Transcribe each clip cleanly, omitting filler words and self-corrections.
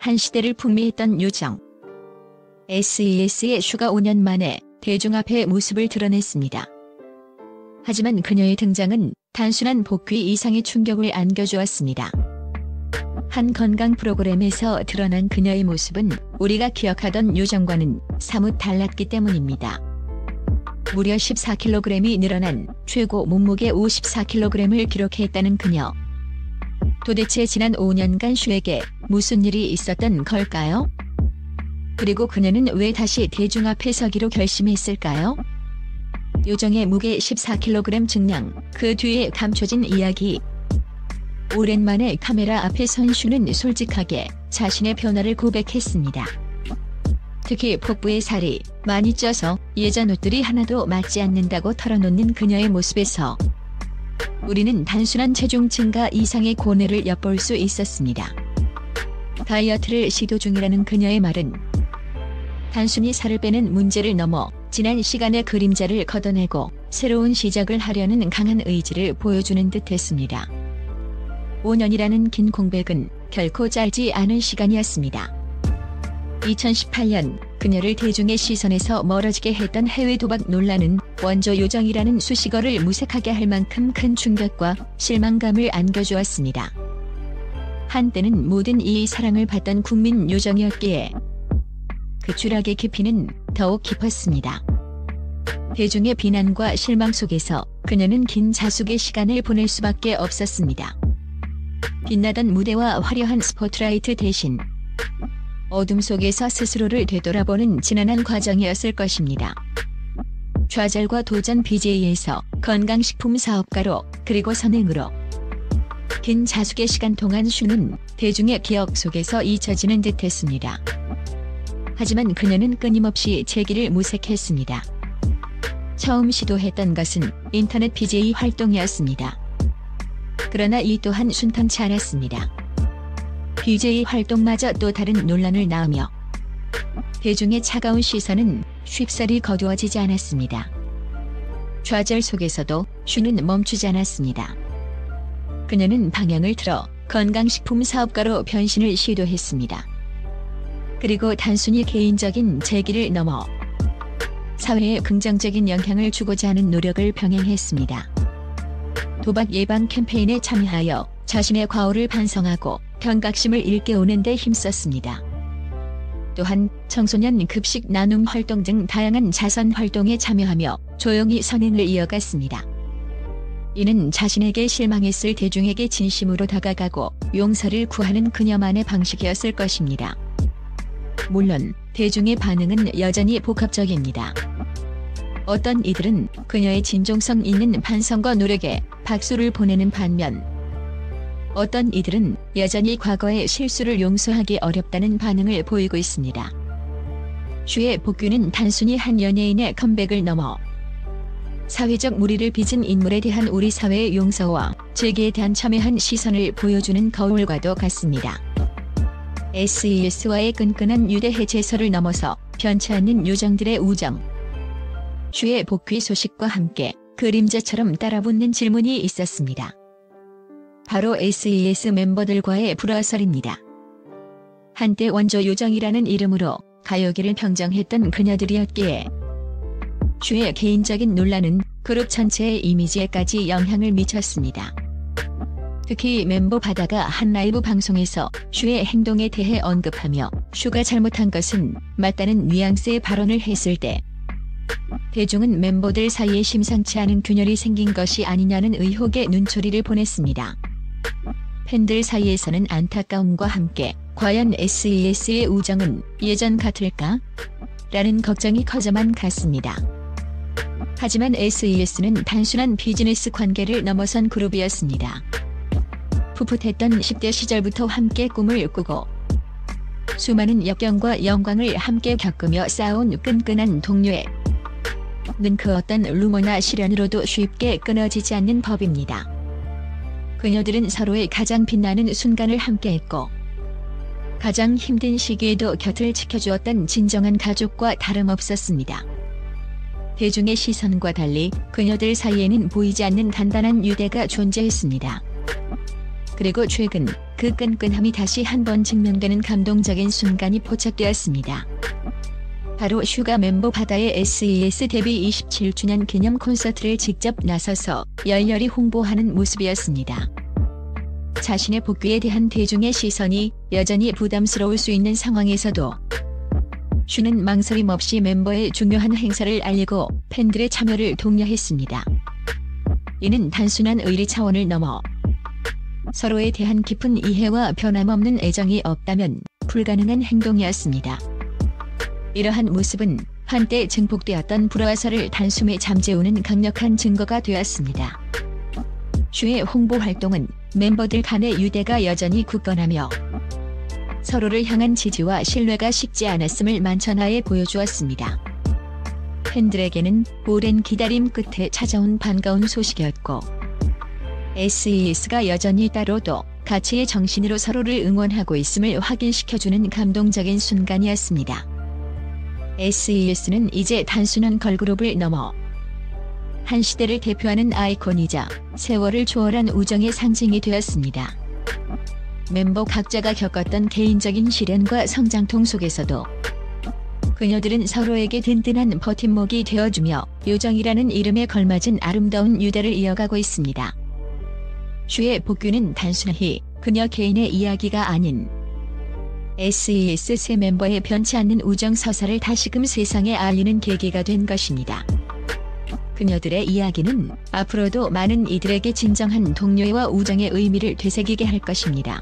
한 시대를 풍미했던 요정. SES의 슈가 5년 만에 대중 앞에 모습을 드러냈습니다. 하지만 그녀의 등장은 단순한 복귀 이상의 충격을 안겨주었습니다. 한 건강 프로그램에서 드러난 그녀의 모습은 우리가 기억하던 요정과는 사뭇 달랐기 때문입니다. 무려 14kg이 늘어난 최고 몸무게 54kg을 기록했다는 그녀. 도대체 지난 5년간 슈에게 무슨 일이 있었던 걸까요? 그리고 그녀는 왜 다시 대중 앞에 서기로 결심했을까요? 요정의 무게 14kg 증량, 그 뒤에 감춰진 이야기. 오랜만에 카메라 앞에 선 슈는 솔직하게 자신의 변화를 고백했습니다. 특히 복부의 살이 많이 쪄서 예전 옷들이 하나도 맞지 않는다고 털어놓는 그녀의 모습에서 우리는 단순한 체중 증가 이상의 고뇌를 엿볼 수 있었습니다. 다이어트를 시도 중이라는 그녀의 말은 단순히 살을 빼는 문제를 넘어 지난 시간의 그림자를 걷어내고 새로운 시작을 하려는 강한 의지를 보여주는 듯했습니다. 5년이라는 긴 공백은 결코 짧지 않은 시간이었습니다. 2018년 그녀를 대중의 시선에서 멀어지게 했던 해외 도박 논란은 원조 요정이라는 수식어를 무색하게 할 만큼 큰 충격과 실망감을 안겨주었습니다. 한때는 모든 이의 사랑을 받던 국민 요정이었기에 그 추락의 깊이는 더욱 깊었습니다. 대중의 비난과 실망 속에서 그녀는 긴 자숙의 시간을 보낼 수밖에 없었습니다. 빛나던 무대와 화려한 스포트라이트 대신 어둠 속에서 스스로를 되돌아보는 지난한 과정이었을 것입니다. 좌절과 도전 BJ에서 건강식품 사업가로 그리고 선행으로 긴 자숙의 시간 동안 슈는 대중의 기억 속에서 잊혀지는 듯했습니다. 하지만 그녀는 끊임없이 재기를 모색했습니다. 처음 시도했던 것은 인터넷 BJ 활동이었습니다. 그러나 이 또한 순탄치 않았습니다. BJ 활동마저 또 다른 논란을 낳으며 대중의 차가운 시선은 쉽사리 거두어지지 않았습니다. 좌절 속에서도 슈는 멈추지 않았습니다. 그녀는 방향을 틀어 건강식품 사업가로 변신을 시도했습니다. 그리고 단순히 개인적인 재기를 넘어 사회에 긍정적인 영향을 주고자 하는 노력을 병행했습니다. 도박 예방 캠페인에 참여하여 자신의 과오를 반성하고 경각심을 일깨우는 데 힘썼습니다. 또한 청소년 급식 나눔 활동 등 다양한 자선 활동에 참여하며 조용히 선행을 이어갔습니다. 이는 자신에게 실망했을 대중에게 진심으로 다가가고 용서를 구하는 그녀만의 방식이었을 것입니다. 물론 대중의 반응은 여전히 복합적입니다. 어떤 이들은 그녀의 진정성 있는 반성과 노력에 박수를 보내는 반면 어떤 이들은 여전히 과거의 실수를 용서하기 어렵다는 반응을 보이고 있습니다. 슈의 복귀는 단순히 한 연예인의 컴백을 넘어 사회적 무리를 빚은 인물에 대한 우리 사회의 용서와 재기에 대한 첨예한 시선을 보여주는 거울과도 같습니다. SES와의 끈끈한 유대 제설을 넘어서 변치 않는 요정들의 우정. 슈의 복귀 소식과 함께 그림자처럼 따라붙는 질문이 있었습니다. 바로 SES 멤버들과의 불화설입니다. 한때 원조 요정이라는 이름으로 가요계를 평정했던 그녀들이었기에 슈의 개인적인 논란은 그룹 전체의 이미지에까지 영향을 미쳤습니다. 특히 멤버 바다가 한 라이브 방송에서 슈의 행동에 대해 언급하며 슈가 잘못한 것은 맞다는 뉘앙스의 발언을 했을 때 대중은 멤버들 사이에 심상치 않은 균열이 생긴 것이 아니냐는 의혹의 눈초리를 보냈습니다. 팬들 사이에서는 안타까움과 함께 과연 SES의 우정은 예전 같을까? 라는 걱정이 커져만 갔습니다. 하지만 SES는 단순한 비즈니스 관계를 넘어선 그룹이었습니다. 풋풋했던 10대 시절부터 함께 꿈을 꾸고 수많은 역경과 영광을 함께 겪으며 쌓아온 끈끈한 동료애. 는 그 어떤 루머나 시련으로도 쉽게 끊어지지 않는 법입니다. 그녀들은 서로의 가장 빛나는 순간을 함께했고 가장 힘든 시기에도 곁을 지켜주었던 진정한 가족과 다름없었습니다. 대중의 시선과 달리 그녀들 사이에는 보이지 않는 단단한 유대가 존재했습니다. 그리고 최근 그 끈끈함이 다시 한번 증명되는 감동적인 순간이 포착되었습니다. 바로 슈가 멤버 바다의 SES 데뷔 27주년 기념 콘서트를 직접 나서서 열렬히 홍보하는 모습이었습니다. 자신의 복귀에 대한 대중의 시선이 여전히 부담스러울 수 있는 상황에서도 슈는 망설임 없이 멤버의 중요한 행사를 알리고 팬들의 참여를 독려했습니다. 이는 단순한 의리 차원을 넘어 서로에 대한 깊은 이해와 변함없는 애정이 없다면 불가능한 행동이었습니다. 이러한 모습은 한때 증폭되었던 불화설을 단숨에 잠재우는 강력한 증거가 되었습니다. 슈의 홍보 활동은 멤버들 간의 유대가 여전히 굳건하며 서로를 향한 지지와 신뢰가 식지 않았음을 만천하에 보여주었습니다. 팬들에게는 오랜 기다림 끝에 찾아온 반가운 소식이었고 SES가 여전히 따로도 가치의 정신으로 서로를 응원하고 있음을 확인시켜주는 감동적인 순간이었습니다. SES는 이제 단순한 걸그룹을 넘어 한 시대를 대표하는 아이콘이자 세월을 초월한 우정의 상징이 되었습니다. 멤버 각자가 겪었던 개인적인 시련과 성장통 속에서도 그녀들은 서로에게 든든한 버팀목이 되어주며 요정이라는 이름에 걸맞은 아름다운 유대를 이어가고 있습니다. 슈의 복귀는 단순히 그녀 개인의 이야기가 아닌 SES 세 멤버의 변치 않는 우정 서사를 다시금 세상에 알리는 계기가 된 것입니다. 그녀들의 이야기는 앞으로도 많은 이들에게 진정한 동료애와 우정의 의미를 되새기게 할 것입니다.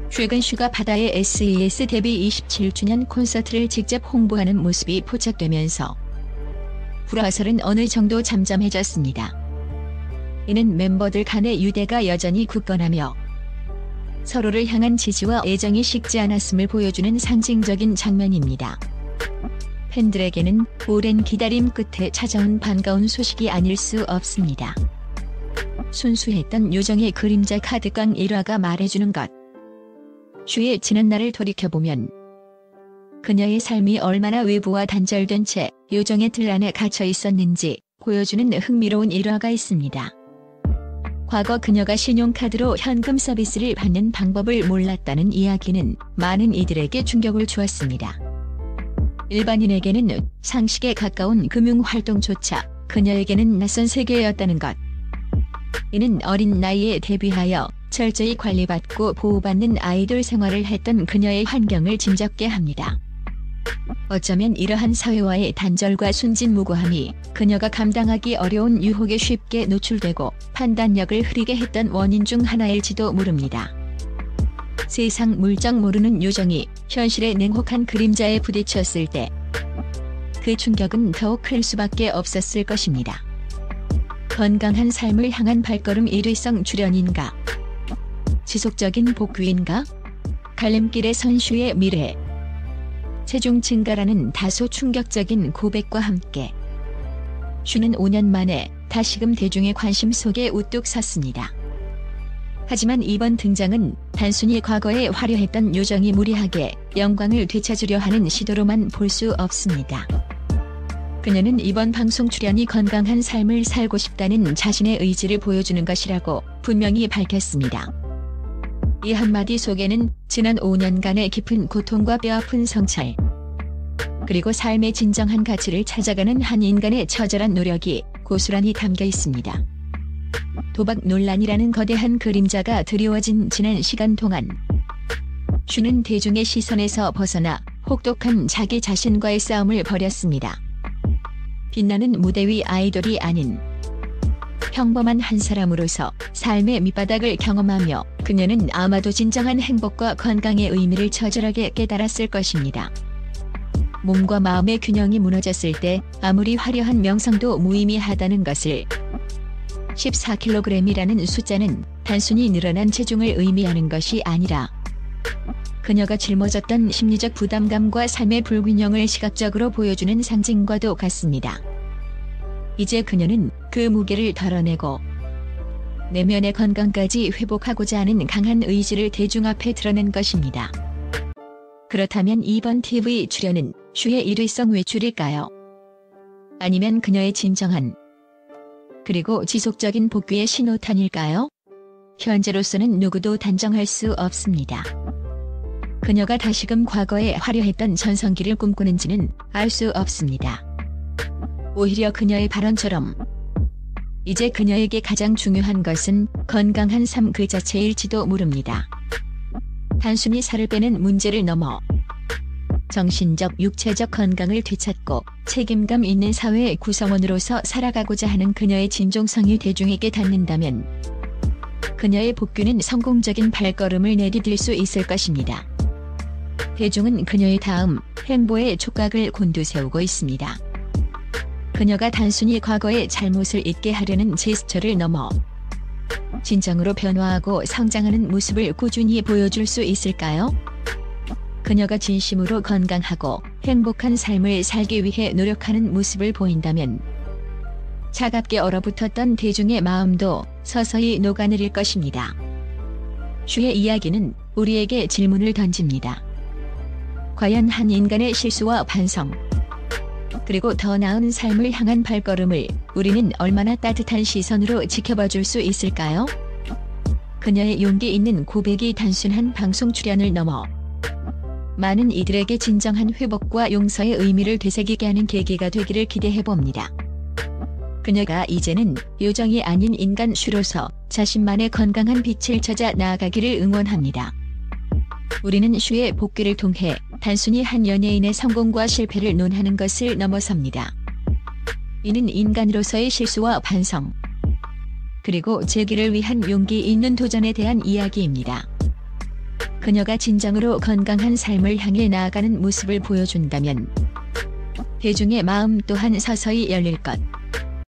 최근 슈가 바다의 SES 데뷔 27주년 콘서트를 직접 홍보하는 모습이 포착되면서 불화설은 어느 정도 잠잠해졌습니다. 이는 멤버들 간의 유대가 여전히 굳건하며 서로를 향한 지지와 애정이 식지 않았음을 보여주는 상징적인 장면입니다. 팬들에게는 오랜 기다림 끝에 찾아온 반가운 소식이 아닐 수 없습니다. 순수했던 요정의 그림자 카드깡 1화가 말해주는 것. 슈의 지난날을 돌이켜보면 그녀의 삶이 얼마나 외부와 단절된 채 요정의 틀 안에 갇혀 있었는지 보여주는 흥미로운 일화가 있습니다. 과거 그녀가 신용카드로 현금 서비스를 받는 방법을 몰랐다는 이야기는 많은 이들에게 충격을 주었습니다. 일반인에게는 상식에 가까운 금융활동조차 그녀에게는 낯선 세계였다는 것. 이는 어린 나이에 데뷔하여 철저히 관리받고 보호받는 아이돌 생활을 했던 그녀의 환경을 짐작게 합니다. 어쩌면 이러한 사회와의 단절과 순진무구함이 그녀가 감당하기 어려운 유혹에 쉽게 노출되고 판단력을 흐리게 했던 원인 중 하나일지도 모릅니다. 세상 물정 모르는 요정이 현실의 냉혹한 그림자에 부딪혔을 때 그 충격은 더욱 클 수밖에 없었을 것입니다. 건강한 삶을 향한 발걸음 일회성 출연인가? 지속적인 복귀인가? 갈림길에 선 슈의 미래. 체중 증가라는 다소 충격적인 고백과 함께 슈는 5년 만에 다시금 대중의 관심 속에 우뚝 섰습니다. 하지만 이번 등장은 단순히 과거에 화려했던 요정이 무리하게 영광을 되찾으려 하는 시도로만 볼 수 없습니다. 그녀는 이번 방송 출연이 건강한 삶을 살고 싶다는 자신의 의지를 보여주는 것이라고 분명히 밝혔습니다. 이 한마디 속에는 지난 5년간의 깊은 고통과 뼈아픈 성찰, 그리고 삶의 진정한 가치를 찾아가는 한 인간의 처절한 노력이 고스란히 담겨 있습니다. 도박 논란이라는 거대한 그림자가 드리워진 지난 시간 동안 슈는 대중의 시선에서 벗어나 혹독한 자기 자신과의 싸움을 벌였습니다. 빛나는 무대 위 아이돌이 아닌 평범한 한 사람으로서 삶의 밑바닥을 경험하며 그녀는 아마도 진정한 행복과 건강의 의미를 처절하게 깨달았을 것입니다. 몸과 마음의 균형이 무너졌을 때 아무리 화려한 명성도 무의미하다는 것을 14kg이라는 숫자는 단순히 늘어난 체중을 의미하는 것이 아니라 그녀가 짊어졌던 심리적 부담감과 삶의 불균형을 시각적으로 보여주는 상징과도 같습니다. 이제 그녀는 그 무게를 덜어내고 내면의 건강까지 회복하고자 하는 강한 의지를 대중 앞에 드러낸 것입니다. 그렇다면 이번 TV 출연은 슈의 일회성 외출일까요? 아니면 그녀의 진정한 그리고 지속적인 복귀의 신호탄일까요? 현재로서는 누구도 단정할 수 없습니다. 그녀가 다시금 과거에 화려했던 전성기를 꿈꾸는지는 알 수 없습니다. 오히려 그녀의 발언처럼 이제 그녀에게 가장 중요한 것은 건강한 삶 그 자체일지도 모릅니다. 단순히 살을 빼는 문제를 넘어 정신적, 육체적 건강을 되찾고 책임감 있는 사회의 구성원으로서 살아가고자 하는 그녀의 진정성이 대중에게 닿는다면 그녀의 복귀는 성공적인 발걸음을 내디딜 수 있을 것입니다. 대중은 그녀의 다음 행보에 촉각을 곤두세우고 있습니다. 그녀가 단순히 과거의 잘못을 잊게 하려는 제스처를 넘어 진정으로 변화하고 성장하는 모습을 꾸준히 보여줄 수 있을까요? 그녀가 진심으로 건강하고 행복한 삶을 살기 위해 노력하는 모습을 보인다면 차갑게 얼어붙었던 대중의 마음도 서서히 녹아내릴 것입니다. 슈의 이야기는 우리에게 질문을 던집니다. 과연 한 인간의 실수와 반성, 그리고 더 나은 삶을 향한 발걸음을 우리는 얼마나 따뜻한 시선으로 지켜봐 줄 수 있을까요? 그녀의 용기 있는 고백이 단순한 방송 출연을 넘어 많은 이들에게 진정한 회복과 용서의 의미를 되새기게 하는 계기가 되기를 기대해봅니다. 그녀가 이제는 요정이 아닌 인간 슈로서 자신만의 건강한 빛을 찾아 나아가기를 응원합니다. 우리는 슈의 복귀를 통해 단순히 한 연예인의 성공과 실패를 논하는 것을 넘어섭니다. 이는 인간으로서의 실수와 반성, 그리고 재기를 위한 용기 있는 도전에 대한 이야기입니다. 그녀가 진정으로 건강한 삶을 향해 나아가는 모습을 보여준다면 대중의 마음 또한 서서히 열릴 것